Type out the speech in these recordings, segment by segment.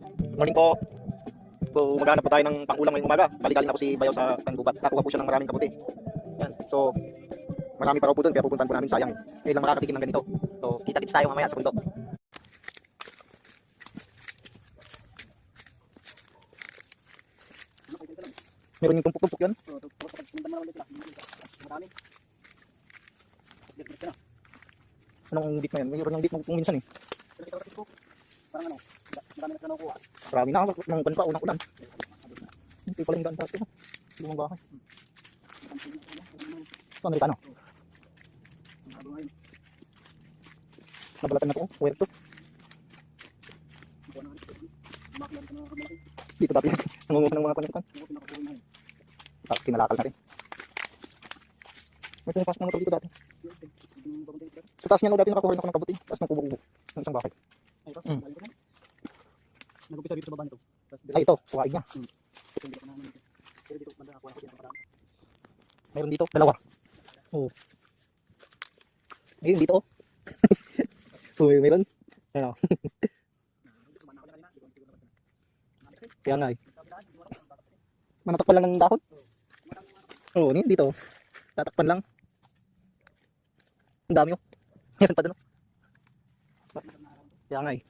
Good morning po. So, maghanap po tayo ng pang-ulam ngayong umaga. Bali-galing na po si Bayaw sa Kangubat. Nakuha po siya ng maraming kabuti. Yan. So, marami pa raw po dun, kaya pupuntahan po namin, sayang. Ngayon lang makakatikim ng ganito. So, kita-kits tayo mamaya sa bundok. Meron yung tumpok-tumpok yun. Anong dip na yan? Mayroon yung dip kung minsan eh. Parang ano, marami na sila nakuha. Marami na ako nang pa, unang ulan. Hindi pala yung daan dati. Lumang bahay. Ito, Amerikano. Nabalatan na po. Puwerto. Dito dati. Nangunguha ng mga panyakan. Tapos kinalakal na rin. May pumapasok ng motor dito dati. Sa taas niya daw dati nakakuha rin ako ng kabuti. Tapos ng kubo-kubo. Ng isang bahay. Nag-upisa dito sa baba nito. Ay ito, suwain niya. Mayroon dito, dalawa. Oo. Mayroon dito. Uy, mayroon. Ano? Kaya nga eh. Manatakpan lang ng dahon. Oo, oh, dito. Tatakpan lang. Ang dami oh. Meron pa doon oh. Kaya nga eh.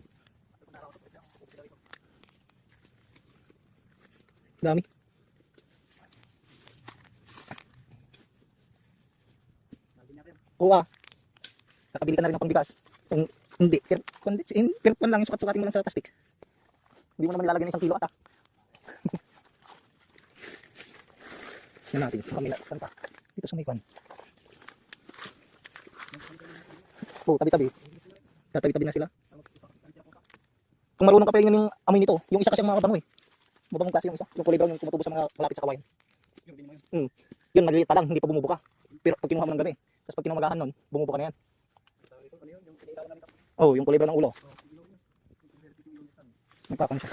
Dami. Oo ah. Nakabili ka na rin ng pangbigas. Kung hindi, pero pan lang yung sukat-sukatin mo lang sa plastic. Hindi mo naman ilalagay ng 1 kilo ata. Yan natin. Kami na, pa. Dito sa may kwan. Oo, tabi-tabi. Tatabi-tabi na sila. Kung marunong ka pa yung amoy nito, yung isa kasi ang mga kabango eh. Mabangong klase yung isa. Yung kulay brown yung tumutubo sa mga malapit sa kawayan. Yun, maliliit pa lang, hindi pa bumubuka. Pero pag kinuha mo ng gabi, tapos pag kinumagahan nun, bumubuka na yan. Oh, yung kulay brown ng ulo. Nagpapang siya.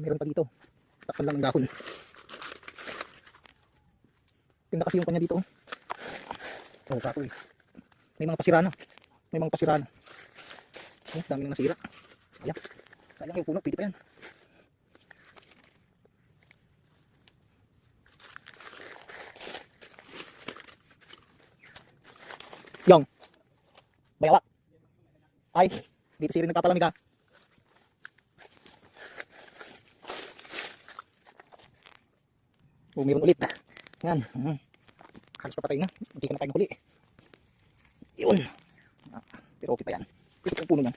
Meron pa dito. Takpan lang ng dahon. Ganda kasi yung kanya dito. Oh, kapo eh. May mga pasira na. May mga pasira na. Oh, dami nang nasira. Sayang. Sayang yung puno, pwede pa yan. Yung bayawak. Ay, dito si rin nagpapalamig ha. Oh, meron ulit. Yan. Halos papatay na. Hindi ka na kain ng huli. Yun. Pero okay pa yan. Ito yung puno niya.